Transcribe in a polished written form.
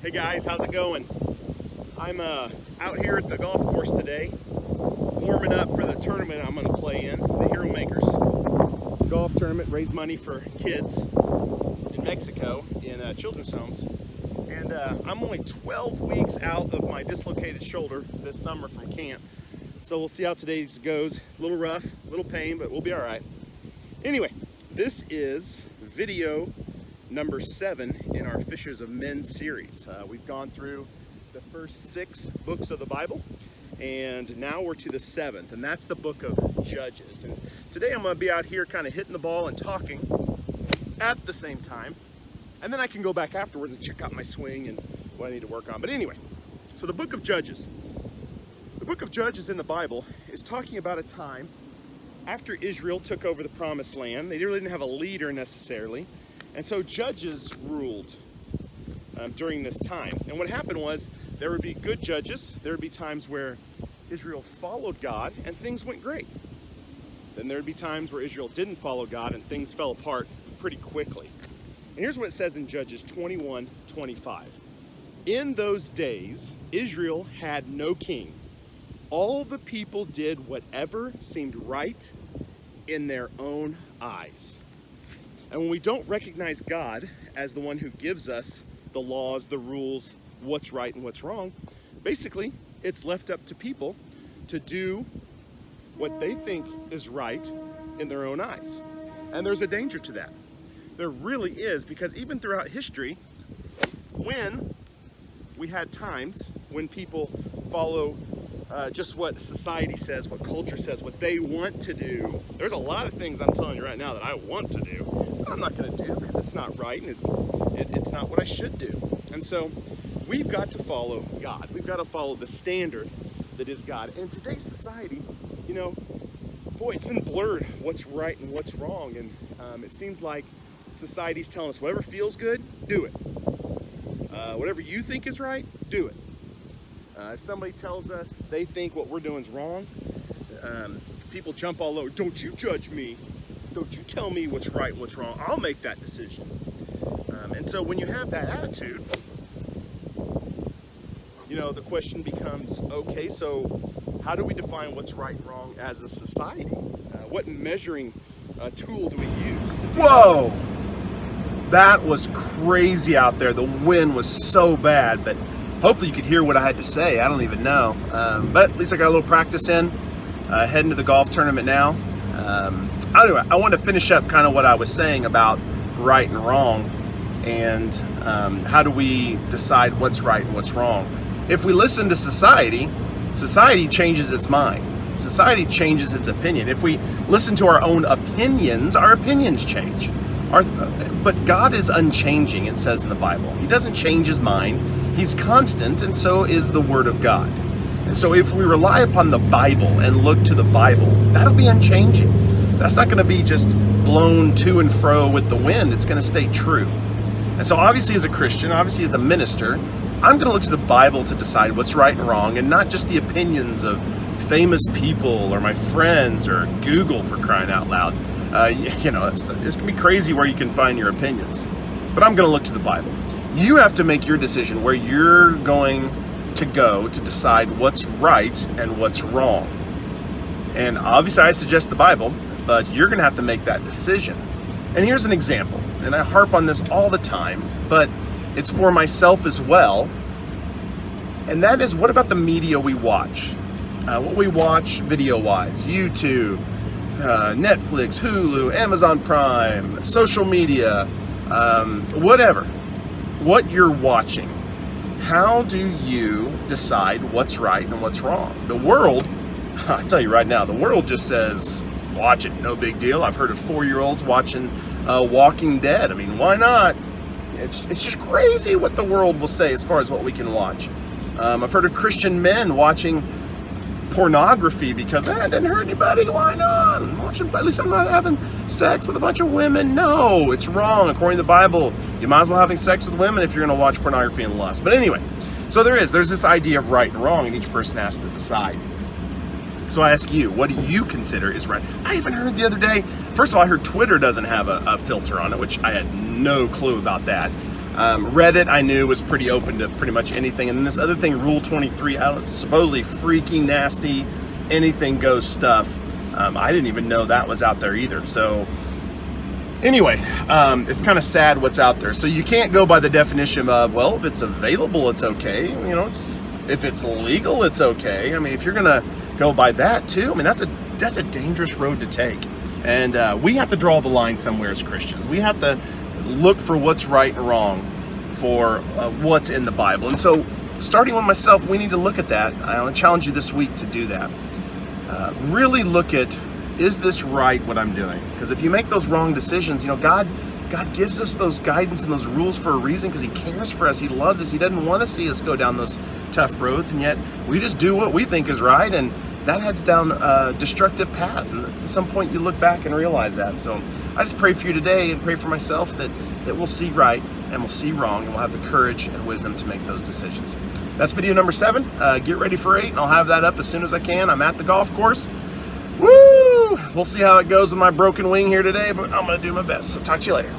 Hey guys, how's it going? I'm out here at the golf course today, warming up for the tournament I'm going to play in, the Hero Makers golf tournament, raise money for kids in Mexico in children's homes. And I'm only 12 weeks out of my dislocated shoulder this summer from camp. So we'll see how today goes. A little rough, a little pain, but we'll be all right. Anyway, this is video number 7 in our Fishers of Men series. We've gone through the first 6 books of the Bible, and now we're to the 7th, and that's the book of Judges. And today I'm going to be out here kind of hitting the ball and talking at the same time, and then I can go back afterwards and check out my swing and what I need to work on. But anyway, so the book of Judges. The book of Judges in the Bible is talking about a time after Israel took over the Promised Land. They really didn't have a leader necessarily. And so judges ruled during this time. And what happened was there would be good judges. There would be times where Israel followed God and things went great. Then there would be times where Israel didn't follow God and things fell apart pretty quickly. And here's what it says in Judges 21:25. In those days, Israel had no king. All the people did whatever seemed right in their own eyes. And when we don't recognize God as the one who gives us the laws, the rules, what's right and what's wrong, basically it's left up to people to do what they think is right in their own eyes. And there's a danger to that. There really is, because even throughout history, when we had times when people follow just what society says, what culture says, what they want to do. There's a lot of things I'm telling you right now that I want to do, but I'm not going to do because it's not right and it's not what I should do. And so we've got to follow God. We've got to follow the standard that is God. And today's society, you know, boy, it's been blurred what's right and what's wrong. And it seems like society's telling us whatever feels good, do it. Whatever you think is right, do it. If somebody tells us they think what we're doing is wrong, people jump all over. Don't you judge me. Don't you tell me what's right and what's wrong. I'll make that decision. And so when you have that attitude, you know, the question becomes, okay, so how do we define what's right and wrong as a society? What measuring tool do we use to do Whoa! That was crazy out there. The wind was so bad, but hopefully you could hear what I had to say. I don't even know. But at least I got a little practice in. Heading to the golf tournament now. Anyway, I want to finish up kind of what I was saying about right and wrong, and how do we decide what's right and what's wrong. If we listen to society, society changes its mind. Society changes its opinion. If we listen to our own opinions, our opinions change. But God is unchanging, it says in the Bible. He doesn't change his mind. He's constant, and so is the Word of God. And so if we rely upon the Bible and look to the Bible, that'll be unchanging. That's not going to be just blown to and fro with the wind. It's going to stay true. And so obviously as a Christian, obviously as a minister, I'm going to look to the Bible to decide what's right and wrong, and not just the opinions of famous people or my friends or Google, for crying out loud. You know, it's going to be crazy where you can find your opinions. But I'm going to look to the Bible. You have to make your decision where you're going to go to decide what's right and what's wrong. And obviously I suggest the Bible, but you're going to have to make that decision. And here's an example, and I harp on this all the time, but it's for myself as well. And that is, what about the media we watch? What we watch video-wise, YouTube, Netflix, Hulu, Amazon Prime, social media, whatever. What you're watching, how do you decide what's right and what's wrong? The world, I tell you right now, the world just says, watch it, no big deal. I've heard of 4-year-olds watching Walking Dead. I mean, why not? It's just crazy what the world will say as far as what we can watch. I've heard of Christian men watching pornography because it didn't hurt anybody. Why not? At least I'm not having sex with a bunch of women. No, it's wrong. According to the Bible, you might as well having sex with women if you're going to watch pornography and lust. But anyway, so there's this idea of right and wrong, and each person has to decide. So I ask you, what do you consider is right? I even heard the other day, first of all, I heard Twitter doesn't have a filter on it, which I had no clue about that. Reddit, I knew, was pretty open to pretty much anything. And then this other thing, Rule 23, supposedly freaky, nasty, anything goes stuff. I didn't even know that was out there either. So anyway, it's kind of sad what's out there. So you can't go by the definition of, well, if it's available, it's okay. You know, if it's legal, it's okay. I mean, if you're gonna go by that too, I mean, that's a dangerous road to take. And we have to draw the line somewhere as Christians. We have to look for what's right and wrong, for what's in the Bible. And so, starting with myself, we need to look at that. I want to challenge you this week to do that. Really look at, is this right what I'm doing? Because if you make those wrong decisions, you know, God gives us those guidance and those rules for a reason, because He cares for us. He loves us. He doesn't want to see us go down those tough roads, and yet we just do what we think is right, and that heads down a destructive path. And at some point you look back and realize that. So I just pray for you today, and pray for myself that we'll see right and we'll see wrong, and we'll have the courage and wisdom to make those decisions. That's video number 7. Get ready for 8, and I'll have that up as soon as I can. I'm at the golf course. Woo! We'll see how it goes with my broken wing here today, but I'm going to do my best. So talk to you later.